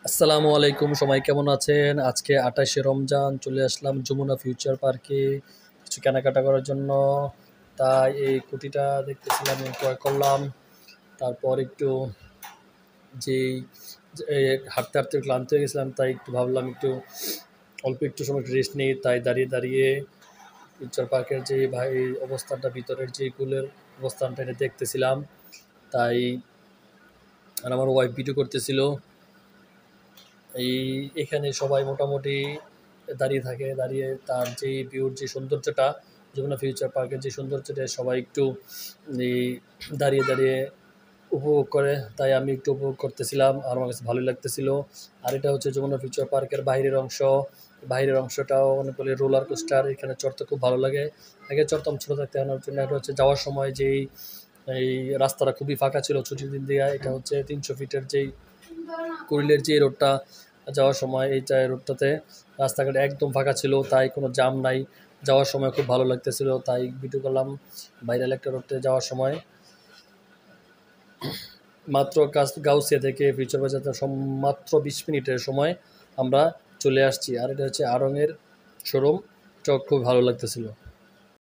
আসসালামু আলাইকুম, সবাই কেমন আছেন? আজকে ২৮শে রমজান চলে আসলাম যমুনা ফিউচার পার্কে কিছু কেনাকাটা করার জন্য। তাই এই কুর্তিটা দেখতেছিলাম, ক্রয় করলাম। তারপর একটু যেই যে হাঁটতে, হাঁটতে ক্লান্ত হয়ে গেছিলাম, তাই একটু ভাবলাম অল্প একটু সময় রেস্ট নিই। তাই দাঁড়িয়ে, দাঁড়িয়ে ফিউচার পার্কের যে অবস্থানটা, ভিতরের যে কুলের অবস্থানটা এটা দেখতেছিলাম। তাই আর আমার ওয়াইফ ভিডিও করতেছিল। এখানে সবাই মোটামুটি দাঁড়িয়ে থাকে, দাঁড়িয়ে তার যে ভিউর যে সৌন্দর্যটা, যমুনা ফিউচার পার্কের যে সৌন্দর্যটা সবাই একটু এই দাঁড়িয়ে দাঁড়িয়ে উপভোগ করে। তাই আমি একটু উপভোগ করতেছিলাম, আর আমার কাছে ভালোই লাগতেছিল। আর এটা হচ্ছে যমুনা ফিউচার পার্কের বাইরের অংশ। বাইরের অংশটাও অনেকগুলো রোলার কোস্টার, এখানে চড়তে খুব ভালো লাগে। আগে চড়তাম ছোটো থাকতে, আনার জন্য। এটা হচ্ছে যাওয়ার সময় এই রাস্তাটা খুবই ফাঁকা ছিল ছুটির দিন দিয়ে। এটা হচ্ছে ৩০০ ফিটের কুড়িলের যে রোডটা, যাওয়ার সময় এইটা রোডটাতে রাস্তাঘাট একদম ফাঁকা ছিল, তাই কোনো জ্যাম নাই। যাওয়ার সময় খুব ভালো লাগতেছিল, তাই ভিডিও করলাম। ভাইরাল একটা রোডে যাওয়ার সময় মাত্র গাউসিয়া থেকে ফিউচার বাজার মাত্র ২০ মিনিটের সময় আমরা চলে আসছি। আর এটা হচ্ছে আড়ংয়ের শোরুম, খুব ভালো লাগতেছিল।